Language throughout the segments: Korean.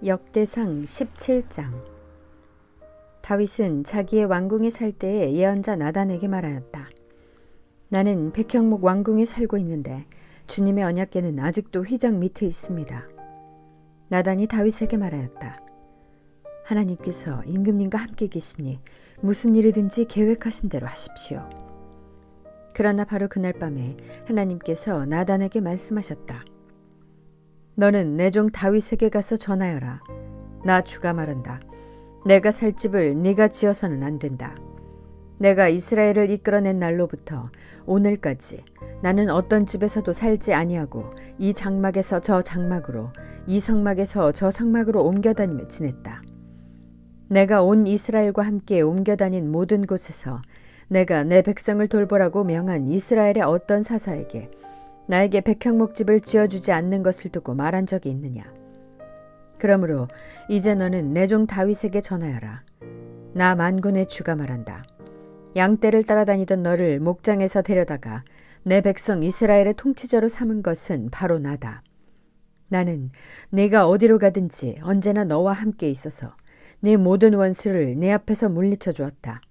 역대상 17장. 다윗은 자기의 왕궁에 살 때에 예언자 나단에게 말하였다. 나는 백향목 왕궁에 살고 있는데 주님의 언약궤는 아직도 휘장 밑에 있습니다. 나단이 다윗에게 말하였다. 하나님께서 임금님과 함께 계시니 무슨 일이든지 계획하신 대로 하십시오. 그러나 바로 그날 밤에 하나님께서 나단에게 말씀하셨다. 너는 내 종 다윗에게 가서 전하여라. 나 주가 말한다. 내가 살 집을 네가 지어서는 안 된다. 내가 이스라엘을 이끌어낸 날로부터 오늘까지 나는 어떤 집에서도 살지 아니하고 이 장막에서 저 장막으로 이 성막에서 저 성막으로 옮겨다니며 지냈다. 내가 온 이스라엘과 함께 옮겨다닌 모든 곳에서 내가 내 백성을 돌보라고 명한 이스라엘의 어떤 사사에게 나에게 백향목집을 지어주지 않는 것을 두고 말한 적이 있느냐. 그러므로 이제 너는 내 종 다윗에게 전하여라. 나 만군의 주가 말한다. 양떼를 따라다니던 너를 목장에서 데려다가 내 백성 이스라엘의 통치자로 삼은 것은 바로 나다. 나는 네가 어디로 가든지 언제나 너와 함께 있어서 네 모든 원수를 내 앞에서 물리쳐 주었다.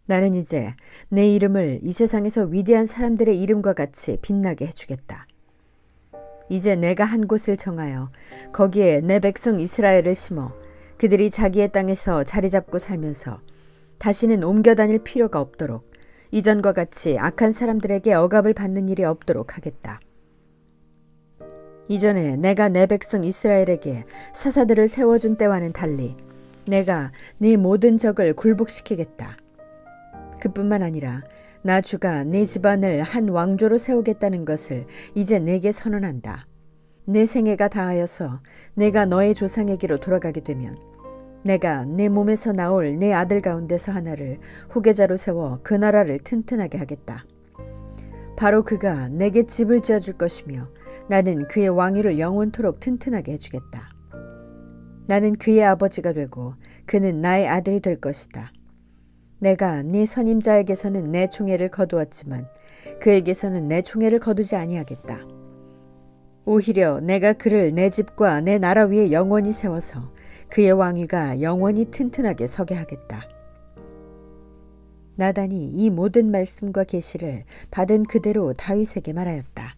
나는 이제 내 이름을 이 세상에서 위대한 사람들의 이름과 같이 빛나게 해주겠다. 이제 내가 한 곳을 정하여 거기에 내 백성 이스라엘을 심어 그들이 자기의 땅에서 자리 잡고 살면서 다시는 옮겨 다닐 필요가 없도록 이전과 같이 악한 사람들에게 억압을 받는 일이 없도록 하겠다. 이전에 내가 내 백성 이스라엘에게 사사들을 세워준 때와는 달리 내가 네 모든 적을 굴복시키겠다. 그뿐만 아니라 나 주가 네 집안을 한 왕조로 세우겠다는 것을 이제 내게 선언한다. 내 생애가 다하여서 내가 너의 조상에게로 돌아가게 되면 내가 내 몸에서 나올 내 아들 가운데서 하나를 후계자로 세워 그 나라를 튼튼하게 하겠다. 바로 그가 내게 집을 지어줄 것이며 나는 그의 왕위를 영원토록 튼튼하게 해주겠다. 나는 그의 아버지가 되고 그는 나의 아들이 될 것이다. 내가 네 선임자에게서는 내 총애를 거두었지만 그에게서는 내 총애를 거두지 아니하겠다. 오히려 내가 그를 내 집과 내 나라 위에 영원히 세워서 그의 왕위가 영원히 튼튼하게 서게 하겠다. 나단이 이 모든 말씀과 계시를 받은 그대로 다윗에게 말하였다.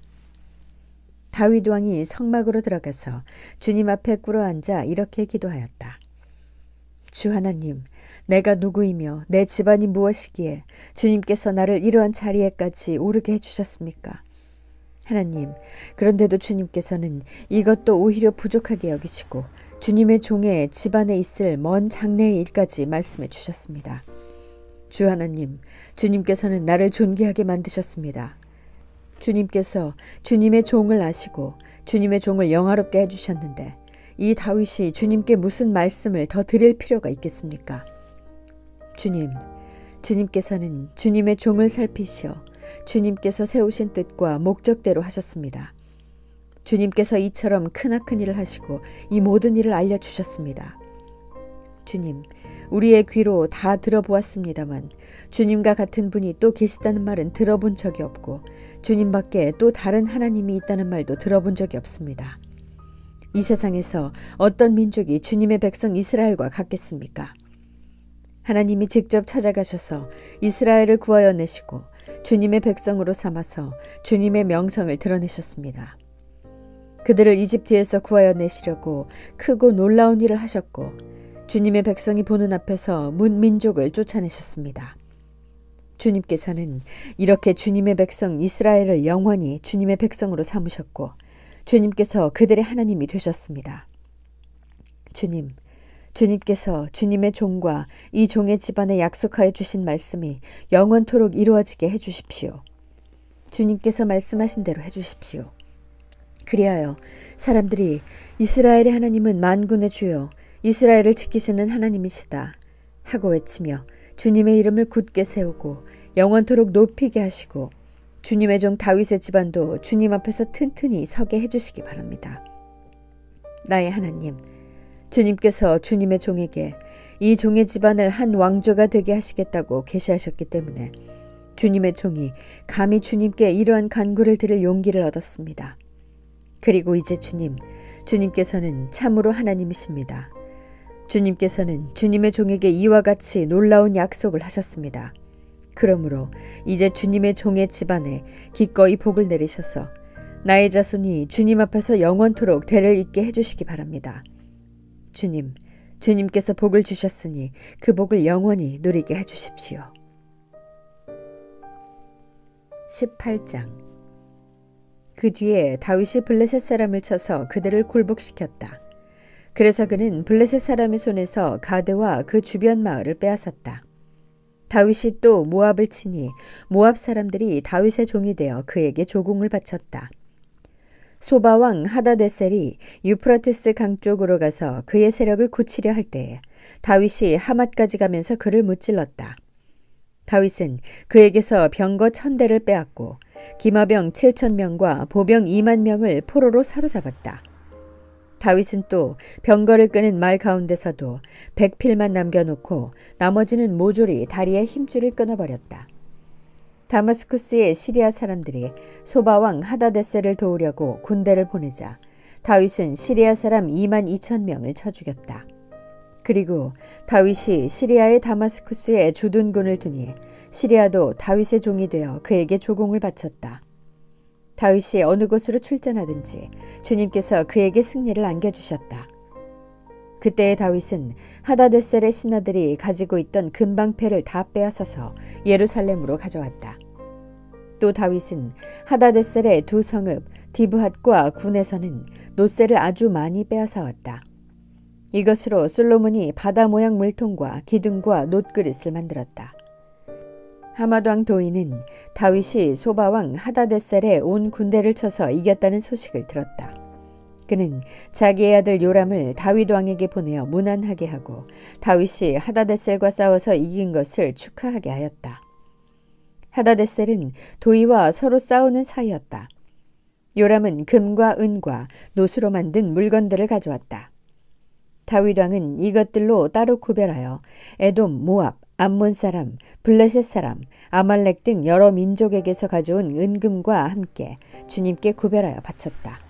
다윗 왕이 성막으로 들어가서 주님 앞에 꿇어앉아 이렇게 기도하였다. 주 하나님, 내가 누구이며 내 집안이 무엇이기에 주님께서 나를 이러한 자리에까지 오르게 해주셨습니까? 하나님, 그런데도 주님께서는 이것도 오히려 부족하게 여기시고 주님의 종의 집안에 있을 먼 장래의 일까지 말씀해 주셨습니다. 주 하나님, 주님께서는 나를 존귀하게 만드셨습니다. 주님께서 주님의 종을 아시고 주님의 종을 영화롭게 해주셨는데 이 다윗이 주님께 무슨 말씀을 더 드릴 필요가 있겠습니까? 주님, 주님께서는 주님의 종을 살피시어 주님께서 세우신 뜻과 목적대로 하셨습니다. 주님께서 이처럼 크나큰 일을 하시고 이 모든 일을 알려주셨습니다. 주님, 우리의 귀로 다 들어보았습니다만 주님과 같은 분이 또 계시다는 말은 들어본 적이 없고 주님밖에 또 다른 하나님이 있다는 말도 들어본 적이 없습니다. 이 세상에서 어떤 민족이 주님의 백성 이스라엘과 같겠습니까? 하나님이 직접 찾아가셔서 이스라엘을 구하여 내시고 주님의 백성으로 삼아서 주님의 명성을 드러내셨습니다. 그들을 이집트에서 구하여 내시려고 크고 놀라운 일을 하셨고 주님의 백성이 보는 앞에서 문민족을 쫓아내셨습니다. 주님께서는 이렇게 주님의 백성 이스라엘을 영원히 주님의 백성으로 삼으셨고 주님께서 그들의 하나님이 되셨습니다. 주님, 주님께서 주님의 종과 이 종의 집안에 약속하여 주신 말씀이 영원토록 이루어지게 해주십시오. 주님께서 말씀하신 대로 해주십시오. 그리하여 사람들이 이스라엘의 하나님은 만군의 주요 이스라엘을 지키시는 하나님이시다 하고 외치며 주님의 이름을 굳게 세우고 영원토록 높이게 하시고 주님의 종 다윗의 집안도 주님 앞에서 튼튼히 서게 해주시기 바랍니다. 나의 하나님, 주님께서 주님의 종에게 이 종의 집안을 한 왕조가 되게 하시겠다고 계시하셨기 때문에 주님의 종이 감히 주님께 이러한 간구를 드릴 용기를 얻었습니다. 그리고 이제 주님께서는 참으로 하나님이십니다. 주님께서는 주님의 종에게 이와 같이 놀라운 약속을 하셨습니다. 그러므로 이제 주님의 종의 집안에 기꺼이 복을 내리셔서 나의 자손이 주님 앞에서 영원토록 대를 잇게 해주시기 바랍니다. 주님께서 복을 주셨으니 그 복을 영원히 누리게 해주십시오. 18장. 그 뒤에 다윗이 블레셋 사람을 쳐서 그들을 굴복시켰다. 그래서 그는 블레셋 사람의 손에서 가드와 그 주변 마을을 빼앗았다. 다윗이 또 모압을 치니 모압 사람들이 다윗의 종이 되어 그에게 조공을 바쳤다. 소바왕 하다데셀이 유프라테스 강 쪽으로 가서 그의 세력을 굳히려 할 때에 다윗이 하맛까지 가면서 그를 무찔렀다. 다윗은 그에게서 병거 1000대를 빼앗고 기마병 7000명과 보병 2만 명을 포로로 사로잡았다. 다윗은 또 병거를 끄는 말 가운데서도 100필만 남겨놓고 나머지는 모조리 다리에 힘줄을 끊어버렸다. 다마스쿠스의 시리아 사람들이 소바왕 하다데셀을 도우려고 군대를 보내자 다윗은 시리아 사람 2만 2천 명을 쳐 죽였다. 그리고 다윗이 시리아의 다마스쿠스에 주둔군을 두니 시리아도 다윗의 종이 되어 그에게 조공을 바쳤다. 다윗이 어느 곳으로 출전하든지 주님께서 그에게 승리를 안겨주셨다. 그때의 다윗은 하다데셀의 신하들이 가지고 있던 금방패를 다 빼앗아서 예루살렘으로 가져왔다. 또 다윗은 하다데셀의 두 성읍 디브핫과 군에서는 노새를 아주 많이 빼앗아왔다. 이것으로 솔로몬이 바다 모양 물통과 기둥과 놋그릇을 만들었다. 하맛왕 도이는 다윗이 소바왕 하다데셀의 온 군대를 쳐서 이겼다는 소식을 들었다. 그는 자기의 아들 요람을 다윗 왕에게 보내어 문안하게 하고 다윗이 하다데셀과 싸워서 이긴 것을 축하하게 하였다. 하다데셀은 도이와 서로 싸우는 사이였다. 요람은 금과 은과 놋으로 만든 물건들을 가져왔다. 다윗 왕은 이것들로 따로 구별하여 에돔, 모압, 암몬 사람, 블레셋 사람, 아말렉 등 여러 민족에게서 가져온 은금과 함께 주님께 구별하여 바쳤다.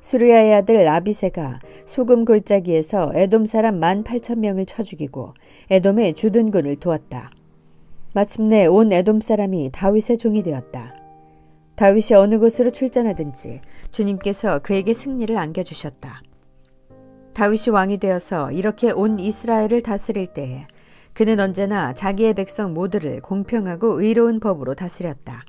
수르야의 아들 아비새가 소금 골짜기에서 에돔 사람 18,000명을 쳐 죽이고 에돔의 주둔군을 도왔다. 마침내 온 에돔 사람이 다윗의 종이 되었다. 다윗이 어느 곳으로 출전하든지 주님께서 그에게 승리를 안겨주셨다. 다윗이 왕이 되어서 이렇게 온 이스라엘을 다스릴 때에 그는 언제나 자기의 백성 모두를 공평하고 의로운 법으로 다스렸다.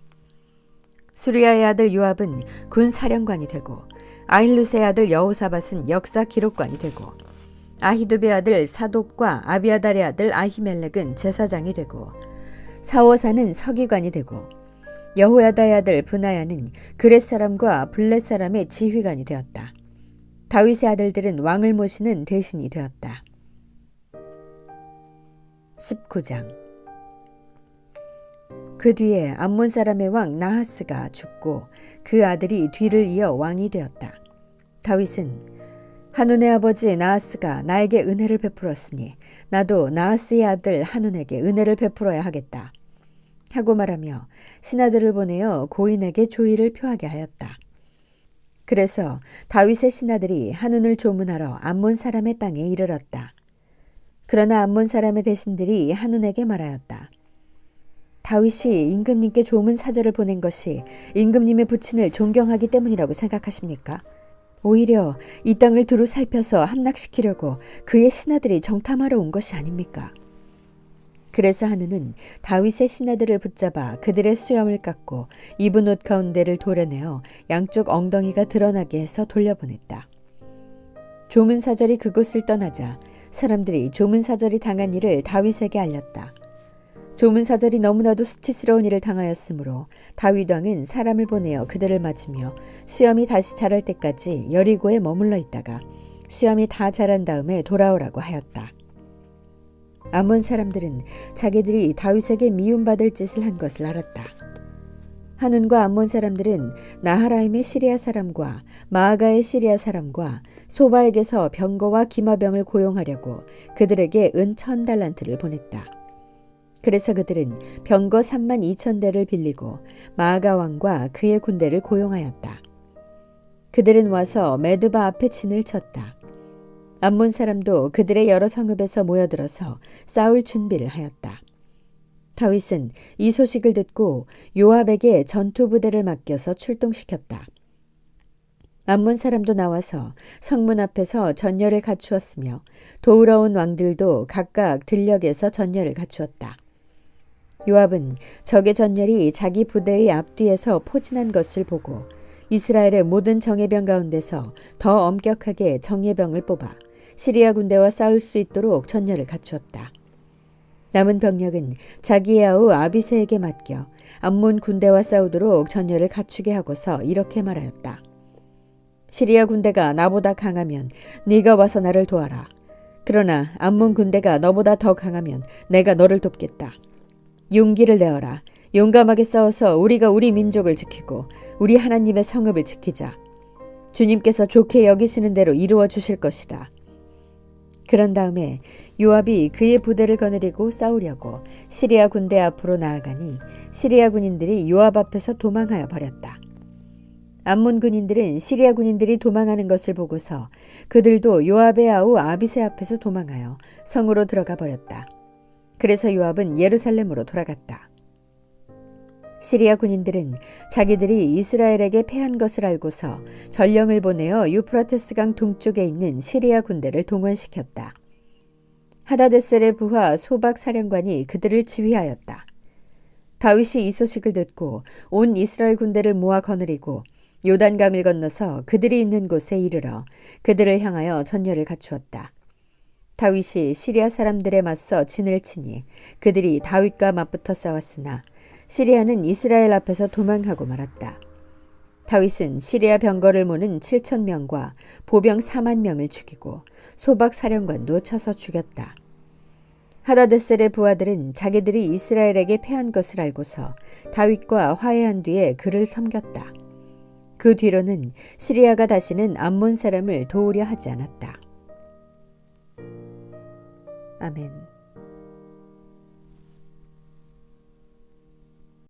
수리아의 아들 요압은 군 사령관이 되고 아힐루스의 아들 여호사밧은 역사 기록관이 되고 아히두베의 아들 사독과 아비아달의 아들 아히멜렉은 제사장이 되고 사오사는 서기관이 되고 여호야다의 아들 브나야는 그렛 사람과 블렛 사람의 지휘관이 되었다. 다윗의 아들들은 왕을 모시는 대신이 되었다. 19장. 그 뒤에 암몬 사람의 왕 나하스가 죽고 그 아들이 뒤를 이어 왕이 되었다. 다윗은 하눈의 아버지 나하스가 나에게 은혜를 베풀었으니 나도 나하스의 아들 하눈에게 은혜를 베풀어야 하겠다 하고 말하며 신하들을 보내어 고인에게 조의를 표하게 하였다. 그래서 다윗의 신하들이 하눈을 조문하러 암몬 사람의 땅에 이르렀다. 그러나 암몬 사람의 대신들이 하눈에게 말하였다. 다윗이 임금님께 조문 사절을 보낸 것이 임금님의 부친을 존경하기 때문이라고 생각하십니까? 오히려 이 땅을 두루 살펴서 함락시키려고 그의 신하들이 정탐하러 온 것이 아닙니까? 그래서 하눈은 다윗의 신하들을 붙잡아 그들의 수염을 깎고 입은 옷 가운데를 도려내어 양쪽 엉덩이가 드러나게 해서 돌려보냈다. 조문사절이 그곳을 떠나자 사람들이 조문사절이 당한 일을 다윗에게 알렸다. 조문사절이 너무나도 수치스러운 일을 당하였으므로 다윗 왕은 사람을 보내어 그들을 맞으며 수염이 다시 자랄 때까지 여리고에 머물러 있다가 수염이 다 자란 다음에 돌아오라고 하였다. 암몬 사람들은 자기들이 다윗에게 미움받을 짓을 한 것을 알았다. 하눈과 암몬 사람들은 나하라임의 시리아 사람과 마아가의 시리아 사람과 소바에게서 병거와 기마병을 고용하려고 그들에게 은 1000달란트를 보냈다. 그래서 그들은 병거 32,000대를 빌리고 마아가 왕과 그의 군대를 고용하였다. 그들은 와서 메드바 앞에 진을 쳤다. 암몬 사람도 그들의 여러 성읍에서 모여들어서 싸울 준비를 하였다. 다윗은 이 소식을 듣고 요압에게 전투 부대를 맡겨서 출동시켰다. 암몬 사람도 나와서 성문 앞에서 전열을 갖추었으며 도우러 온 왕들도 각각 들녘에서 전열을 갖추었다. 요압은 적의 전열이 자기 부대의 앞뒤에서 포진한 것을 보고 이스라엘의 모든 정예병 가운데서 더 엄격하게 정예병을 뽑아 시리아 군대와 싸울 수 있도록 전열을 갖추었다. 남은 병력은 자기의 아우 아비새에게 맡겨 암몬 군대와 싸우도록 전열을 갖추게 하고서 이렇게 말하였다. 시리아 군대가 나보다 강하면 네가 와서 나를 도와라. 그러나 암몬 군대가 너보다 더 강하면 내가 너를 돕겠다. 용기를 내어라. 용감하게 싸워서 우리가 우리 민족을 지키고 우리 하나님의 성읍을 지키자. 주님께서 좋게 여기시는 대로 이루어 주실 것이다. 그런 다음에 요압이 그의 부대를 거느리고 싸우려고 시리아 군대 앞으로 나아가니 시리아 군인들이 요압 앞에서 도망하여 버렸다. 암몬 군인들은 시리아 군인들이 도망하는 것을 보고서 그들도 요압의 아우 아비새 앞에서 도망하여 성으로 들어가 버렸다. 그래서 요압은 예루살렘으로 돌아갔다. 시리아 군인들은 자기들이 이스라엘에게 패한 것을 알고서 전령을 보내어 유프라테스강 동쪽에 있는 시리아 군대를 동원시켰다. 하다데셀의 부하 소박 사령관이 그들을 지휘하였다. 다윗이 이 소식을 듣고 온 이스라엘 군대를 모아 거느리고 요단강을 건너서 그들이 있는 곳에 이르러 그들을 향하여 전열을 갖추었다. 다윗이 시리아 사람들에 맞서 진을 치니 그들이 다윗과 맞붙어 싸웠으나 시리아는 이스라엘 앞에서 도망하고 말았다. 다윗은 시리아 병거를 모는 7,000명과 보병 4만 명을 죽이고 소박 사령관도 쳐서 죽였다. 하다데셀의 부하들은 자기들이 이스라엘에게 패한 것을 알고서 다윗과 화해한 뒤에 그를 섬겼다. 그 뒤로는 시리아가 다시는 암몬 사람을 도우려 하지 않았다. 아멘.